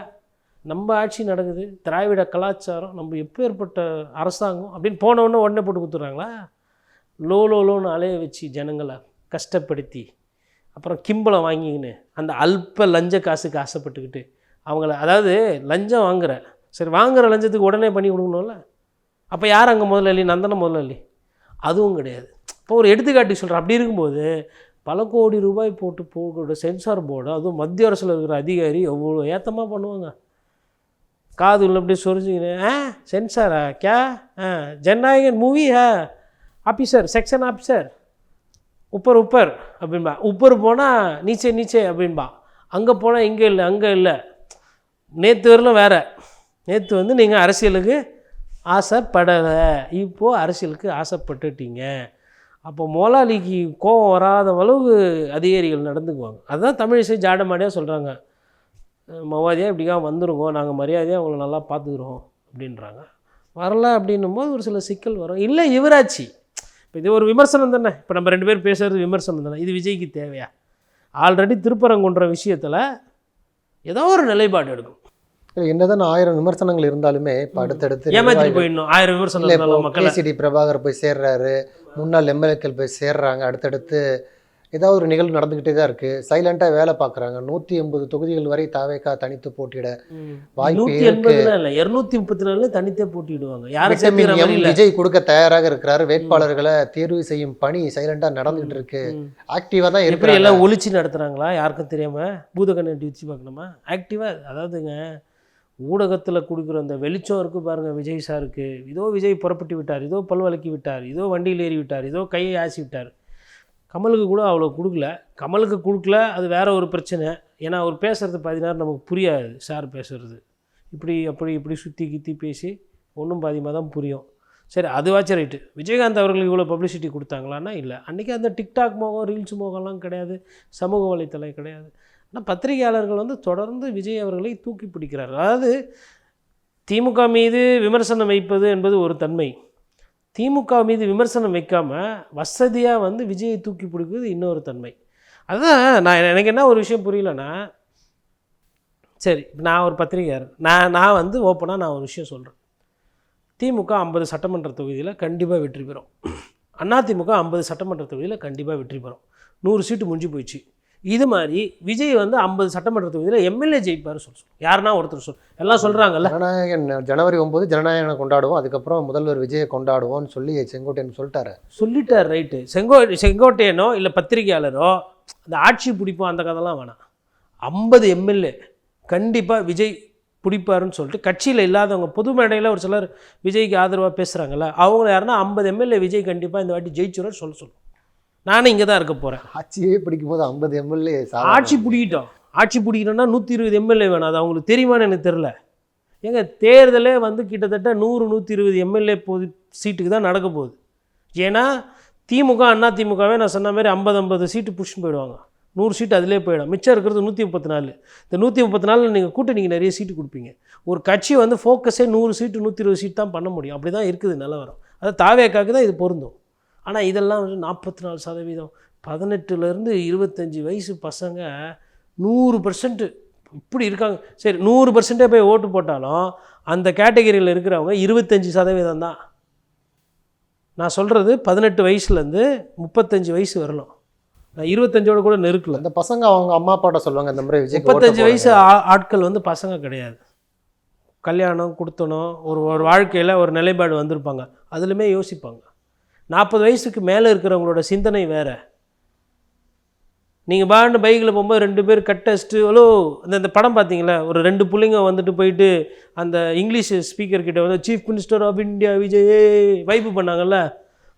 நம்ம ஆட்சி நடக்குது, திராவிட கலாச்சாரம், நம்ம எப்பேற்பட்ட அரசாங்கம் அப்படின்னு போனவுடனே உடனே போட்டு கொடுத்துட்றாங்களா. லோன்னு அலைய வச்சு ஜனங்களை கஷ்டப்படுத்தி அப்புறம் கிம்பளம் வாங்கிக்கின்னு அந்த அல்ப லஞ்ச காசுக்கு ஆசைப்பட்டுக்கிட்டு அவங்கள, அதாவது லஞ்சம் வாங்குற, சரி வாங்குகிற லஞ்சத்துக்கு உடனே பண்ணி கொடுக்கணும்ல. அப்போ யார் அங்கே முதலாளி, நந்தன முதலாளி? அதுவும் கிடையாது. இப்போ ஒரு எடுத்துக்காட்டுக்கு சொல்கிறேன். அப்படி இருக்கும்போது பல கோடி ரூபாய் போட்டு போகிற சென்சார் போர்டு, அதுவும் மத்திய அரசில் இருக்கிற அதிகாரி எவ்வளோ ஏத்தமாக பண்ணுவாங்க. காது உள்ள அப்படியே சொரிஞ்சிக்கின்னு சென்சாரா கே Jananayagan movie officer section officer உப்பர் அப்படின்பா. உப்பர் போனால் நீச்சே அப்படின்பா. அங்கே போனால் இங்கே இல்லை அங்கே இல்லை. நேற்று வரலும் வேறு. நேற்று வந்து நீங்கள் அரசியலுக்கு ஆசைப்படலை, இப்போது அரசியலுக்கு ஆசைப்பட்டுட்டீங்க. அப்போ முதலாளிக்கு கோபம் வராத அளவு அதிகாரிகள் நடந்துக்குவாங்க. அதுதான் தமிழிசை ஜாடமாடியாக சொல்கிறாங்க, மவாதியாக இப்படிக்கா வந்துருங்க, நாங்கள் மரியாதையாக அவங்கள நல்லா பார்த்துக்குறோம் அப்படின்றாங்க. வரல அப்படின்னும் போது ஒரு சில சிக்கல் வரும். இல்லை இவராட்சி, இப்போ இது ஒரு விமர்சனம் தானே, இப்போ நம்ம 2 பேர் பேசுகிறது விமர்சனம் தானே. இது விஜய்க்கு தேவையா? ஆல்ரெடி திருப்பரங்குன்ற விஷயத்தில் ஏதோ ஒரு நிலைப்பாடு எடுக்கும். என்னதான் 1000 விமர்சனங்கள் இருந்தாலுமே இப்போ அடுத்தடுத்து ஏமாற்றி போயிடணும். 1000 விமர்சனம் மக்கள். கேசிடி பிரபாகர் போய் சேர்றாரு, முன்னாள் எம்எல்ஏக்கள் போய் சேர்றாங்க, அடுத்தடுத்து ஏதாவது ஒரு நிகழ்வு நடந்துக்கிட்டே தான் இருக்குது. சைலண்ட்டாக வேலை பார்க்குறாங்க. 180 தொகுதிகள் வரை தாவேக்கா தனித்து போட்டியிட வாய்ப்பு இருக்கு. 234 தனித்தே போட்டிடுவாங்க. யாரும் விஜய் கொடுக்க தயாராக இருக்கிறாரு. வேட்பாளர்களை தேர்வு செய்யும் பணி சைலண்டாக நடந்துகிட்டு இருக்கு. ஆக்டிவாக தான் இருக்கு. எல்லாம் ஒழிச்சு நடத்துகிறாங்களா யாருக்கும் தெரியாமல் பூதகண்ணி வச்சு பார்க்கணுமா? ஆக்டிவாக, அதாவதுங்க ஊடகத்தில் கொடுக்குற அந்த வெளிச்சம் இருக்குது பாருங்கள் விஜய் சாருக்கு. இதோ விஜய் புறப்பட்டு விட்டார், இதோ பல்வலக்கி விட்டார், இதோ வண்டியில் ஏறி விட்டார், இதோ கையை ஆசி விட்டார். கமலுக்கு கூட அவ்வளோ கொடுக்கல. கமலுக்கு கொடுக்கல, அது வேறு ஒரு பிரச்சனை. ஏன்னா அவர் பேசுகிறது 10 நேரம் நமக்கு புரியாது. சார் பேசுகிறது இப்படி சுற்றி கித்தி பேசி ஒன்றும் பாதிமாக தான் புரியும். சரி அதுவாச்சும் ரைட்டு. விஜயகாந்த் அவர்களுக்கு இவ்வளோ பப்ளிசிட்டி கொடுத்தாங்களான்னா இல்லை. அன்றைக்கி அந்த டிக்டாக் மோகம், ரீல்ஸ் மோகம்லாம் கிடையாது, சமூக வலைத்தளம் கிடையாது. ஆனால் பத்திரிகையாளர்கள் வந்து தொடர்ந்து விஜய் அவர்களை தூக்கி பிடிக்கிறார். அதாவது திமுக மீது விமர்சனம் வைப்பது என்பது ஒரு தன்மை, திமுக மீது விமர்சனம் வைக்காமல் வசதியாக வந்து விஜயை தூக்கி பிடிக்கிறது இன்னொரு தன்மை. அதுதான் எனக்கு என்ன ஒரு விஷயம் புரியலன்னா, சரி நான் ஒரு பத்திரிகையாளர், நான் வந்து ஓப்பனாக நான் ஒரு விஷயம் சொல்கிறேன். திமுக 50 சட்டமன்ற தொகுதியில் கண்டிப்பாக வெற்றி பெறும். அதிமுக 50 சட்டமன்ற தொகுதியில் கண்டிப்பாக வெற்றி பெறும். 100 சீட்டு முடிஞ்சு போயிடுச்சு. இது மாதிரி விஜய் வந்து 50 சட்டமன்ற தொகுதியில் எம்எல்ஏ ஜெயிப்பார் சொல்ல யாருன்னா ஒருத்தர் எல்லாம் சொல்கிறாங்கல்ல. ஜனநாயகன் ஜனவரி 9 ஜனநாயகனை கொண்டாடுவோம், அதுக்கப்புறம் முதல்வர் விஜயை கொண்டாடுவோம்னு சொல்லி செங்கோட்டையன் சொல்லிட்டார். ரைட்டு. செங்கோட்டையனோ இல்லை பத்திரிகையாளரோ அந்த ஆட்சி பிடிப்போம் அந்த கதைலாம் வேணாம். 50 எம்எல்ஏ கண்டிப்பாக விஜய் பிடிப்பாருன்னு சொல்லிட்டு கட்சியில் இல்லாதவங்க பொது மேடையில் ஒரு சிலர் விஜய்க்கு ஆதரவாக பேசுகிறாங்கல்ல, அவங்க யாருன்னா 50 எம்எல்ஏ விஜய் கண்டிப்பாக இந்த வாட்டி ஜெயிச்சுருன்னு சொல்ல நானும் இங்கே தான் இருக்க போகிறேன். ஆட்சியே பிடிக்கும் போது 50 எம்எல்ஏ ஆட்சி பிடிக்கிட்டோம்னா 120 எம்எல்ஏ வேணும். அது அவங்களுக்கு தெரியுமான்னு எனக்கு தெரில. ஏங்க தேர்தலே வந்து கிட்டத்தட்ட 100-120 எம்எல்ஏ சீட்டுக்கு தான் நடக்க போகுது. ஏன்னா திமுக அண்ணா திமுகவே நான் சொன்ன மாதிரி 50 சீட்டு புஷ்ன்னு போயிடுவாங்க. 100 சீட்டு அதிலே போயிடும். மிச்சம் இருக்கிறது 134. இந்த 134 நீங்கள் கூட்டணிக்கு நிறைய சீட்டு கொடுப்பீங்க. ஒரு கட்சி வந்து ஃபோக்கஸே 100 சீட்டு 120 சீட் தான் பண்ண முடியும். அப்படி தான் இருக்குது நிலவரம். அது தாவேக்காக்கு தான் இது பொருந்தும். ஆனால் இதெல்லாம் வந்து 44%, 18லேருந்து 25 வயசு பசங்க 100% இப்படி இருக்காங்க. சரி 100% போய் ஓட்டு போட்டாலும் அந்த கேட்டகரியில் இருக்கிறவங்க 25% தான். நான் சொல்கிறது 18 வயசுலேருந்து 35 வயசு வரலாம். நான் 25ஓட கூட நெருக்கல. அந்த பசங்க அவங்க அம்மா அப்பாட்ட சொல்லுவாங்க இந்த மாதிரி விஜய் 35 வயசு ஆட்கள் வந்து பசங்க கிடையாது. கல்யாணம் கொடுத்தணும், ஒரு வாழ்க்கையில் ஒரு நிலைப்பாடு வந்திருப்பாங்க, அதுலேயுமே யோசிப்பாங்க. 40 வயசுக்கு மேலே இருக்கிறவங்களோட சிந்தனை வேறு. நீங்கள் பாண்டு பைக்கில் போகும்போது 2 பேர் கட்டஸ்ட்டு அந்த படம் பார்த்தீங்களா, ஒரு 2 பிள்ளைங்க வந்துட்டு போயிட்டு அந்த இங்கிலீஷ் ஸ்பீக்கர்கிட்ட வந்து chief minister of India Vijay வைப்பு பண்ணாங்கல்ல,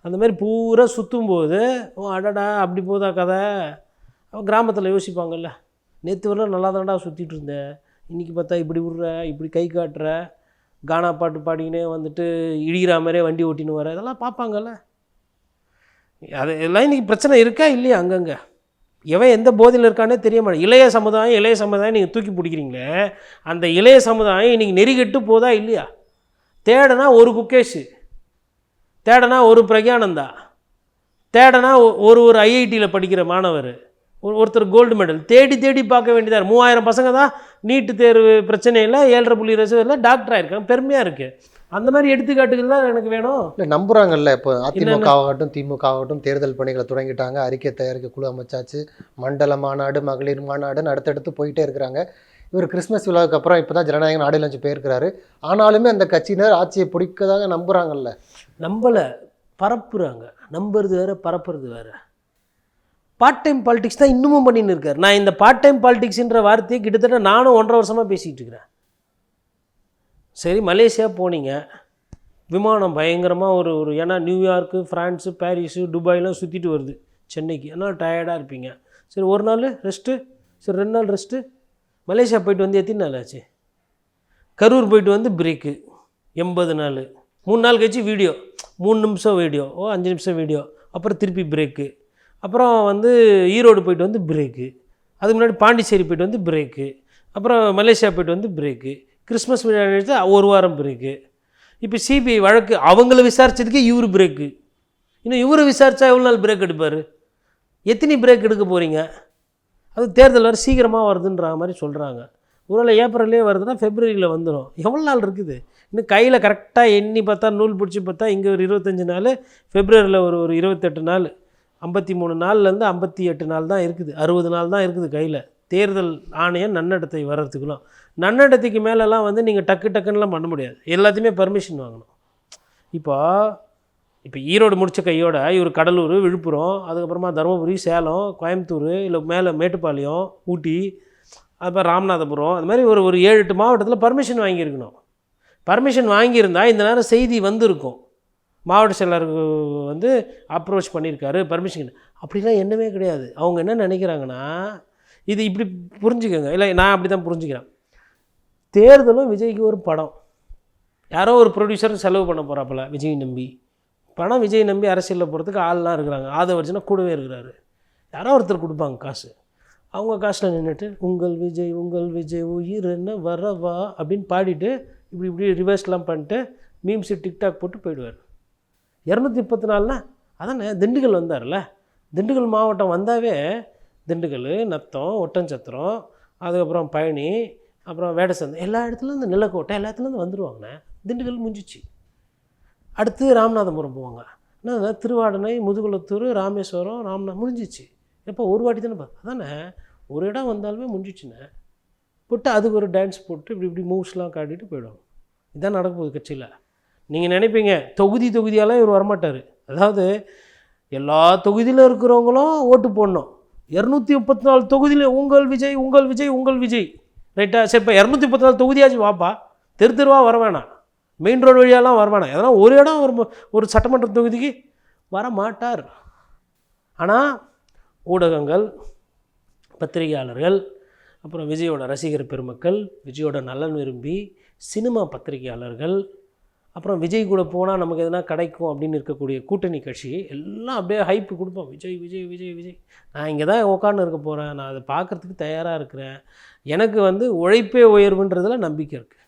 அந்த மாதிரி பூரா சுற்றும்போது அடடா அப்படி போதா கதை. அவன் கிராமத்தில் யோசிப்பாங்கல்ல, நேற்று வரலாம் நல்லா தான்டா சுற்றிட்டு இருந்தேன், இன்றைக்கி பார்த்தா இப்படி விட்ற, இப்படி கை காட்டுற, கானா பாட்டு பாடிக்கினே வந்துட்டு இடிக்கிற மாதிரியே வண்டி ஓட்டின்னு வர, இதெல்லாம் பார்ப்பாங்கல்ல. அது எல்லாம் இன்றைக்கி பிரச்சனை இருக்கா இல்லையா? அங்கங்கே எவன் எந்த போதையில் இருக்கானே தெரிய மாட்டேன். இளைய சமுதாயம் நீங்கள் தூக்கி பிடிக்கிறீங்களே, அந்த இளைய சமுதாயம் இன்றைக்கி நெறிகெட்டு போதா இல்லையா? தேடனா ஒரு குக்கேஷு, தேடனா ஒரு பிரக்யானந்தா, தேடனா ஒரு ஐஐடியில் படிக்கிற மாணவர், ஒருத்தர் கோல்டு மெடல் தேடி பார்க்க வேண்டியதாக 3000 பசங்க தான் நீட்டு தேர்வு பிரச்சனையில் 7.5 டாக்டர் ஆகிருக்காங்க. பெருமையாக இருக்குது. அந்த மாதிரி எடுத்துக்காட்டுகள் தான் எனக்கு வேணும். இல்லை நம்புகிறாங்கல்ல. இப்போ அதிமுக ஆகட்டும் திமுக ஆகட்டும் தேர்தல் பணிகளை தொடங்கிட்டாங்க, அறிக்கை தயாரிக்க குழு அமைச்சாச்சு, மண்டல மாநாடு மகளிர் மாநாடுன்னு அடுத்தடுத்து போயிட்டே இருக்கிறாங்க. இவர் கிறிஸ்மஸ் விழாவுக்கு அப்புறம் இப்போ தான் ஜனநாயகன் நாடு லஞ்சு போயிருக்கிறாரு. ஆனாலுமே அந்த கட்சியினர் ஆட்சியை பிடிக்கதாங்க நம்புகிறாங்கல்ல. நம்பலை, பரப்புகிறாங்க. நம்புறது வேறு, பரப்புறது வேறு. பார்ட் டைம் பாலிடிக்ஸ் தான் இன்னமும் பண்ணின்னு இருக்கார். நான் இந்த பார்ட் டைம் பாலிடிக்ஸ்ன்ற வார்த்தையை கிட்டத்தட்ட நானும் 1.5 வருஷமாக பேசிகிட்டு இருக்கிறேன். சரி மலேசியா போனீங்க, விமானம் பயங்கரமாக ஒரு ஏன்னா நியூயார்க்கு, ஃப்ரான்ஸு, பாரிஸு, துபாயெலாம் சுற்றிட்டு வருது சென்னைக்கு. ஏன்னா டயர்டாக இருப்பீங்க. சரி ஒரு நாள் ரெஸ்ட்டு, சரி 2 நாள் ரெஸ்ட்டு. மலேசியா போயிட்டு வந்து எத்தனை நாள் ஆச்சு? கரூர் போயிட்டு வந்து பிரேக்கு 80 நாள். 3 நாள் கழிச்சு வீடியோ, 3 நிமிஷம் வீடியோ, 5 நிமிஷம் வீடியோ, அப்புறம் திருப்பி பிரேக்கு. அப்புறம் வந்து ஈரோடு போயிட்டு வந்து பிரேக்கு. அதுக்கு முன்னாடி பாண்டிச்சேரி போயிட்டு வந்து பிரேக்கு. அப்புறம் மலேசியா போயிட்டு வந்து பிரேக்கு. கிறிஸ்மஸ் விழா எடுத்து 1 வாரம் பிரேக்கு. இப்போ சிபிஐ வழக்கு அவங்கள விசாரித்ததுக்கு இவர் பிரேக்கு. இன்னும் இவரை விசாரித்தா எவ்வளோ நாள் பிரேக் எடுப்பார்? எத்தனை பிரேக் எடுக்க போகிறீங்க? அது தேர்தல் வர சீக்கிரமாக வருதுன்ற மாதிரி சொல்கிறாங்க. ஒருவேளை ஏப்ரல்லே வருதுன்னா ஃபெப்ரவரியில் வந்துடும். எவ்வளோ நாள் இருக்குது? இன்னும் கையில் கரெக்டாக எண்ணி பார்த்தா, நூல் பிடிச்சி பார்த்தா இங்கே ஒரு 25 நாள், ஃபெப்ரவரியில் ஒரு 28 நாள், 53 நாள்லேருந்து 58 நாள் தான் இருக்குது, 60 நாள் தான் இருக்குது கையில். தேர்தல் ஆணையம் நன்னடத்தை வர்றதுக்குலாம், நன்னடத்தைக்கு மேலெலாம் வந்து நீங்கள் டக்குன்னுலாம் பண்ண முடியாது. எல்லாத்தையுமே பர்மிஷன் வாங்கணும். இப்போ ஈரோடு முடித்த கையோட இவர் கடலூர், விழுப்புரம், அதுக்கப்புறமா தருமபுரி, சேலம், கோயம்புத்தூர், இல்லை மேலே மேட்டுப்பாளையம், ஊட்டி, அப்புறம் ராமநாதபுரம், அது மாதிரி ஒரு 7-8 மாவட்டத்தில் பர்மிஷன் வாங்கியிருக்கணும். பர்மிஷன் வாங்கியிருந்தால் இந்த நேரம் செய்தி வந்திருக்கும். மாவட்ட செயலருக்கு வந்து அப்ரோச் பண்ணியிருக்காரு பர்மிஷன். அப்படிலாம் என்னவே கிடையாது. அவங்க என்ன நினைக்கிறாங்கன்னா, இது இப்படி புரிஞ்சுக்கோங்க, இல்லை நான் அப்படி தான் புரிஞ்சுக்கிறேன். தேர்தலும் விஜய்க்கு ஒரு படம். யாரோ ஒரு ப்ரொடியூசர் செலவு பண்ண போகிறாப்புல விஜய் நம்பி, பணம் விஜய் நம்பி அரசியலில் போகிறதுக்கு ஆள்லாம் இருக்கிறாங்க. ஆதவர்ஜனா கூடவே இருக்கிறாரு. யாரோ ஒருத்தர் கொடுப்பாங்க காசு. அவங்க காசில் நின்றுட்டு உங்கள் விஜய் உயிர் என்ன வரவா அப்படின்னு பாடிட்டு இப்படி ரிவர்ஸ்லாம் பண்ணிட்டு மீம்ஸு டிக்டாக் போட்டு போயிடுவார். 234 அதானே திண்டுக்கல் வந்தார்ல. திண்டுக்கல் மாவட்டம் வந்தாவே திண்டுக்கல், நத்தம், ஒட்டஞ்சத்திரம், அதுக்கப்புறம் பழனி, அப்புறம் வேடசந்தை, எல்லா இடத்துலேருந்து நிலக்கோட்டை, எல்லா இடத்துலேருந்து வந்துடுவாங்கண்ணே. திண்டுக்கல் முடிஞ்சிச்சு. அடுத்து ராமநாதபுரம் போவாங்க. என்ன திருவாடனை, முதுகுளத்தூர், ராமேஸ்வரம், முடிஞ்சிச்சு. எப்போ ஒரு வாட்டி தானே அதானே ஒரு இடம் வந்தாலுமே முடிஞ்சிச்சுண்ணே போட்டு அதுக்கு ஒரு டான்ஸ் போட்டு இப்படி இப்படி மூவ்ஸ்லாம் காட்டிட்டு போயிடுவாங்க. இதான் நடக்க போகுது கட்சியில். நீங்கள் நினைப்பீங்க தொகுதியாலாம் இவர் வரமாட்டார். அதாவது எல்லா தொகுதியில் இருக்கிறவங்களும் ஓட்டு போடணும். 234 தொகுதியில் உங்கள் விஜய் ரைட்டா? சரி, இப்போ 234 தொகுதியாச்சும் வாப்பா, தெருவாக வர வேணாம், மெயின் ரோடு வழியாலாம் வர வேணாம். எதனா ஒரு இடம் ஒரு சட்டமன்ற தொகுதிக்கு வர மாட்டார். ஆனால் ஊடகங்கள், பத்திரிகையாளர்கள், அப்புறம் விஜயோட ரசிகர் பெருமக்கள், விஜயோட நலன் விரும்பி சினிமா பத்திரிகையாளர்கள், அப்புறம் விஜய் கூட போனால் நமக்கு எதுனா கிடைக்கும் அப்படின்னு இருக்கக்கூடிய கூட்டணி கட்சி எல்லாம் அப்படியே ஹைப்பு கொடுப்போம். விஜய் நான் இங்கே தான் உட்காந்து இருக்க போகிறேன், நான் அதை பார்க்குறதுக்கு தயாராக இருக்கிறேன், எனக்கு உழைப்பே உயர்வுன்றதில் நம்பிக்கை இருக்குது.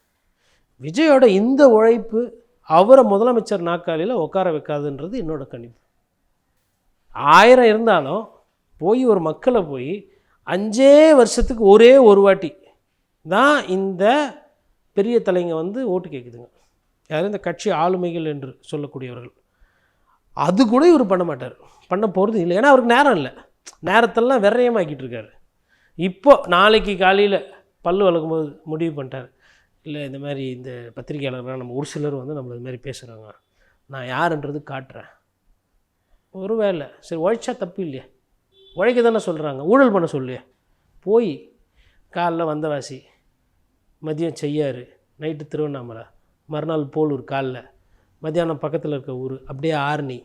விஜயோட இந்த உழைப்பு அவரை முதலமைச்சர் நாற்காலியில் உட்கார வைக்காதுன்றது என்னோட கணிப்பு. 1000 இருந்தாலும் போய் ஒரு மக்களை போய் 5 வருஷத்துக்கு ஒரே ஒரு வாட்டி தான் இந்த பெரிய தலைங்க ஓட்டு கேட்குதுங்க. யாரும் இந்த கட்சி ஆளுமைகள் என்று சொல்லக்கூடியவர்கள். அது கூட இவர் பண்ண மாட்டார், பண்ண போகிறது இல்லை. ஏன்னா அவருக்கு நேரம் இல்லை, நேரத்தெல்லாம் விரயமாக்கிட்டு இருக்காரு. இப்போ நாளைக்கு காலையில் பல்லு வளர்க்கும்போது முடிவு பண்ணிட்டார், இல்லை இந்த மாதிரி இந்த பத்திரிகையாளர்கள் நம்ம ஒரு சிலர் நம்மளை இது மாதிரி பேசுகிறாங்க, நான் யாருன்றது காட்டுறேன். ஒரு வேலை சரி உழைச்சா தப்பு இல்லையே, உழைக்க தானே சொல்கிறாங்க, ஊழல் பண்ண சொல்லியே. போய் காலைல வந்தவாசி, மதியம் செய்யாறு, நைட்டு திருவண்ணாமலை, மறுநாள் போலூர், காலைல மத்தியானம் பக்கத்தில் இருக்க ஊர், அப்படியே ஆரணி,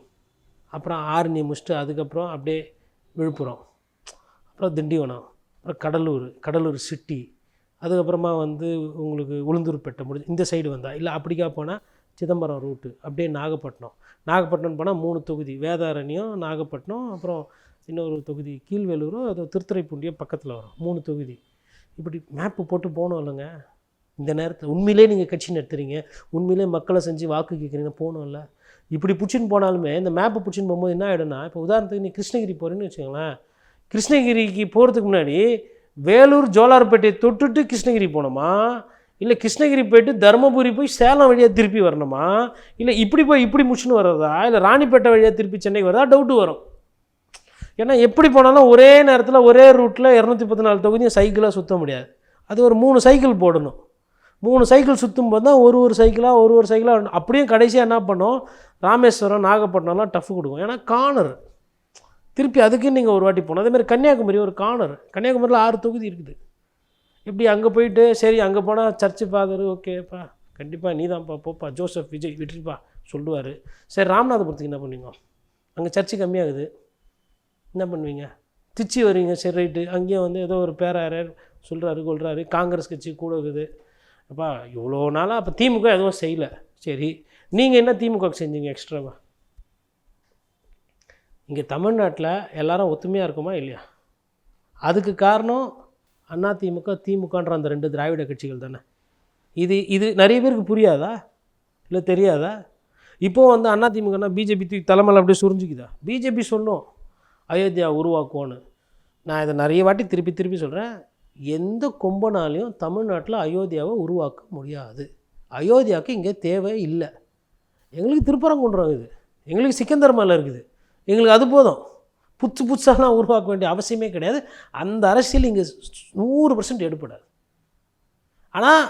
அப்புறம் ஆரணி முடிச்சுட்டு அதுக்கப்புறம் அப்படியே விழுப்புரம், அப்புறம் திண்டிவனம், அப்புறம் கடலூர் சிட்டி, அதுக்கப்புறமா உங்களுக்கு உளுந்தூர்பேட்டை முடிஞ்சு இந்த சைடு வந்தால், இல்லை அப்படிக்கா போனால் சிதம்பரம் ரூட்டு, அப்படியே நாகப்பட்டினம் போனால் 3 தொகுதி, வேதாரண்யம், நாகப்பட்டினம், அப்புறம் இன்னொரு தொகுதி கீழ்வேலூரோ அது திருத்துறைப்பூண்டியோ பக்கத்தில் வரும், 3 தொகுதி. இப்படி மேப்பு போட்டு போகணும் இல்லைங்க. இந்த நேரத்தில் உண்மையிலே நீங்கள் கட்சி நடத்துறீங்க, உண்மையிலே மக்களை செஞ்சு வாக்கு கேட்குறீங்க, போகணும்ல. இப்படி பிடிச்சின்னு போனாலுமே இந்த மேப்பை பிடிச்சின்னு போகும்போது என்ன ஆகிடும்னா, இப்போ உதாரணத்துக்கு நீ கிருஷ்ணகிரி போகிறேன்னு வச்சுக்கோங்களேன், கிருஷ்ணகிரிக்கு போகிறதுக்கு முன்னாடி வேலூர் ஜோலார்பேட்டையை தொட்டுட்டு கிருஷ்ணகிரி போகணுமா, இல்லை கிருஷ்ணகிரி போய்ட்டு தருமபுரி போய் சேலம் வழியாக திருப்பி வரணுமா, இல்லை இப்படி போய் இப்படி முடிச்சுன்னு வர்றதா, இல்லை ராணிப்பேட்டை வழியாக திருப்பி சென்னைக்கு வரதா, டவுட்டு வரும். ஏன்னா எப்படி போனாலும் ஒரே நேரத்தில் ஒரே ரூட்டில் 214 தொகுதியும் சைக்கிளாக சுற்ற முடியாது. அது ஒரு 3 சைக்கிள் போடணும். 3 சைக்கிள் சுற்றும் போது தான் ஒரு சைக்கிளாக அப்படியே கடைசியாக என்ன பண்ணோம், ராமேஸ்வரம், நாகப்பட்டினம்லாம் டஃப் கொடுக்கும். ஏன்னா கார்னர் திருப்பி அதுக்கு நீங்கள் ஒரு வாட்டி போகணும். அதேமாதிரி கன்னியாகுமரி ஒரு கார்னர், கன்னியாகுமரியில் 6 தொகுதி இருக்குது. எப்படி அங்கே போயிட்டு சரி அங்கே போனால் சர்ச்சு ஃபாதர் ஓகேப்பா, கண்டிப்பாக நீ தான்ப்பா போப்பா, ஜோசப் விஜய் விட்டுருப்பா சொல்லுவார். சரி ராமநாதபுரத்துக்கு என்ன பண்ணுவீங்க, அங்கே சர்ச்சு கம்மியாகுது, என்ன பண்ணுவீங்க, திருச்சி வருவீங்க, சரி ரைட்டு, அங்கேயும் ஏதோ ஒரு பேராரு சொல்கிறாரு கொள்கிறாரு, காங்கிரஸ் கட்சி கூட இருக்குது. அப்பா இவ்வளோ நாளாக அப்போ திமுக எதுவும் செய்யலை, சரி நீங்கள் என்ன திமுகவுக்கு செஞ்சீங்க எக்ஸ்ட்ராவா? இங்கே தமிழ்நாட்டில் எல்லாரும் ஒத்துமையாக இருக்குமா இல்லையா? அதுக்கு காரணம் அண்ணா திமுக, திமுகன்ற அந்த 2 திராவிட கட்சிகள் தானே. இது நிறைய பேருக்கு புரியாதா, இல்லை தெரியாதா? இப்போது அண்ணா திமுகனா பிஜேபி தலைமையில் அப்படியே சுரிஞ்சிக்குதா? பிஜேபி சொல்லும் அயோத்தியா உருவாக்குவோன்னு. நான் இதை நிறைய வாட்டி திருப்பி சொல்கிறேன், எந்த கொம்பனாலையும் தமிழ்நாட்டில் அயோத்தியாவை உருவாக்க முடியாது. அயோத்தியாவுக்கு இங்கே தேவை இல்லை. எங்களுக்கு திருப்பரங்குன்றம் இருக்குது, எங்களுக்கு சிக்கந்தர் மலை இருக்குது, எங்களுக்கு அது போதும். புதுசாலாம் உருவாக்க வேண்டிய அவசியமே கிடையாது. அந்த அரசியல் இங்கே 100% எடுப்படாது. ஆனால்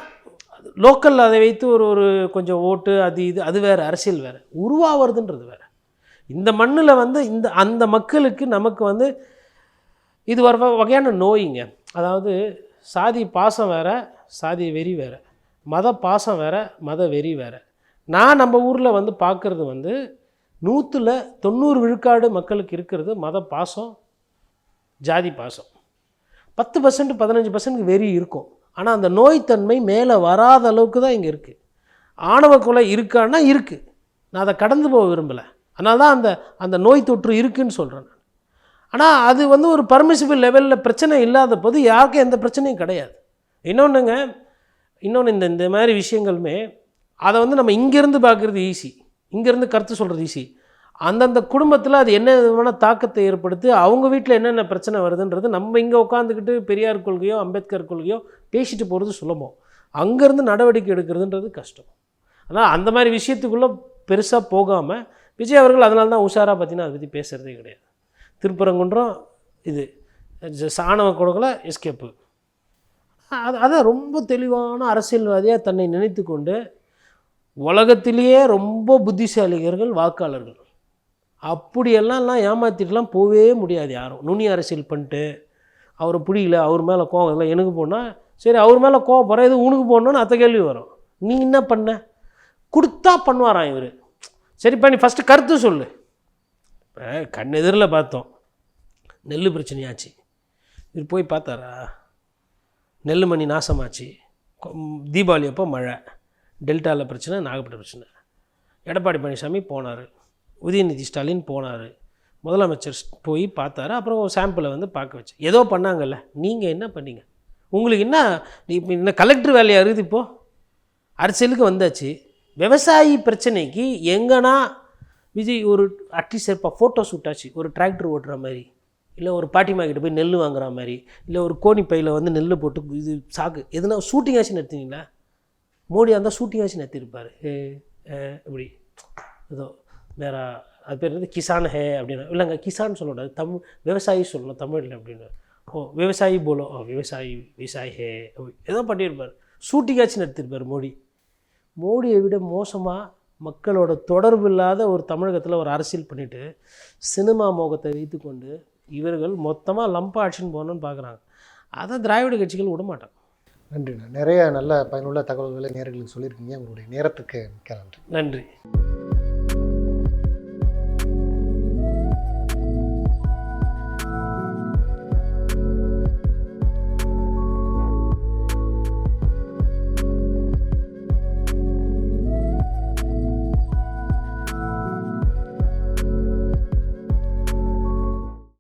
லோக்கல் அதை வைத்து ஒரு கொஞ்சம் ஓட்டு அது வேறு, அரசியல் வேறு, உருவாகிறதுன்றது வேறு. இந்த மண்ணில் அந்த மக்களுக்கு நமக்கு இது ஒரு வகையான நோய்ங்க. அதாவது சாதி பாசம் வேறு, சாதி வெறி வேறு, மத பாசம் வேறு, மத வெறி வேறு. நான் நம்ம ஊரில் பார்க்குறது 100ல் 90 விழுக்காடு மக்களுக்கு இருக்கிறது மத பாசம், ஜாதி பாசம். 10% 15% வெறி இருக்கும். ஆனால் அந்த நோய்த்தன்மை மேலே வராத அளவுக்கு தான் இங்கே இருக்குது. ஆணவ கொலை இருக்கான்னா இருக்குது, நான் அதை கடந்து போக விரும்பலை. அதனால தான் அந்த நோய் தொற்று இருக்குதுன்னு சொல்கிறேன். ஆனால் அது ஒரு பர்மிசிபிள் லெவலில் பிரச்சனை இல்லாத போது யாருக்கும் எந்த பிரச்சனையும் கிடையாது. இன்னொன்று இந்த மாதிரி விஷயங்களுமே அதை நம்ம இங்கேருந்து பார்க்குறது ஈஸி, இங்கேருந்து கருத்து சொல்கிறது ஈஸி. அந்தந்த குடும்பத்தில் அது என்ன விதமான தாக்கத்தை ஏற்படுத்தி அவங்க வீட்டில் என்னென்ன பிரச்சனை வருதுன்றது நம்ம இங்கே உட்காந்துக்கிட்டு பெரியார் கொள்கையோ அம்பேத்கர் கொள்கையோ பேசிட்டு போகிறது சுலபம், அங்கேருந்து நடவடிக்கை எடுக்கிறதுன்றது கஷ்டம். ஆனால் அந்த மாதிரி விஷயத்துக்குள்ளே பெருசாக போகாமல் விஜய் அவர்கள் அதனால தான் உஷாராக பார்த்தீங்கன்னா அதை பற்றி பேசுகிறதே கிடையாது. திருப்பரங்குன்றம் இது ஆணவ கொடுக்கல எஸ்கேப்பு. அதான் ரொம்ப தெளிவான அரசியல்வாதியாக தன்னை நினைத்து கொண்டு உலகத்திலேயே ரொம்ப புத்திசாலிகர்கள் வாக்காளர்கள். அப்படியெல்லாம் ஏமாற்றிட்டுலாம் போகவே முடியாது யாரும். நுனி அரசியல் பண்ணிட்டு அவரை பிடிக்கல, அவர் மேலே கோவம் இல்லை எனக்கு போனால் சரி, அவர் மேலே கோவம் போகிற இது உனக்கு போடணுன்னு அத்த கேள்வி வரும். நீ என்ன பண்ண கொடுத்தா பண்ணுவாராம் இவர். சரிப்பா நீ ஃபஸ்ட்டு கருத்து சொல்லு. இப்போ கண் எதிரில் பார்த்தோம் நெல் பிரச்சனையாச்சு, இவர் போய் பார்த்தாரா? நெல் மணி நாசமாச்சு, தீபாவளி அப்போ மழை, டெல்டாவில் பிரச்சனை, நாகப்பட்டினம் பிரச்சனை. எடப்பாடி பழனிசாமி போனார், உதயநிதி ஸ்டாலின் போனார், முதலமைச்சர் போய் பார்த்தாரு. அப்புறம் சாம்பிளை வந்து பார்க்க வச்சு ஏதோ பண்ணாங்கல்ல. நீங்கள் என்ன பண்ணீங்க? உங்களுக்கு என்ன என்ன கலெக்டர் வேலையாக இருக்குது? இப்போது அரசியலுக்கு வந்தாச்சு. விவசாயி பிரச்சனைக்கு எங்கன்னா விஜய் ஒரு அட்லீஸ்ட் ஃபோட்டோ ஷூட்டாச்சு, ஒரு டிராக்டர் ஓட்டுற மாதிரி, இல்லை ஒரு பாட்டிமா கிட்ட போய் நெல் வாங்குற மாதிரி, இல்லை ஒரு கோணி பையில் வந்து நெல் போட்டு இது சாக்கு எதுனா ஷூட்டிங்காச்சும் நடத்தினீங்களா? மோடியாக இருந்தால் ஷூட்டிங்காச்சும் நடத்திருப்பார். இப்படி ஏதோ வேறு அது பேர் வந்து கிசான் ஹே அப்படின்னா, இல்லைங்க கிசான் சொல்லக்கூடாது, தமிழ் விவசாயி சொல்லணும் தமிழில் அப்படின்னு. ஓ விவசாயி போலோ, விவசாயி விவசாயி ஹே ஏதோ பண்ணியிருப்பார். ஷூட்டிங்காச்சும் நடத்திருப்பார் மோடி. மோடியை விட மோசமாக மக்களோட தொடர்பு இல்லாத ஒரு தமிழகத்தில் ஒரு அரசியல் பண்ணிவிட்டு சினிமா மோகத்தை வைத்து கொண்டு இவர்கள் மொத்தமாக லம்பா ஆக்ஷன் போகணுன்னு பார்க்குறாங்க. அதை திராவிட கட்சிகள் விட மாட்டாங்க. நன்றிண்ணா. நிறைய நல்ல பயனுள்ள தகவல்களை நேயர்களுக்கு சொல்லியிருக்கீங்க. உங்களுடைய நேரத்துக்கு மிக்க நன்றி. நன்றி.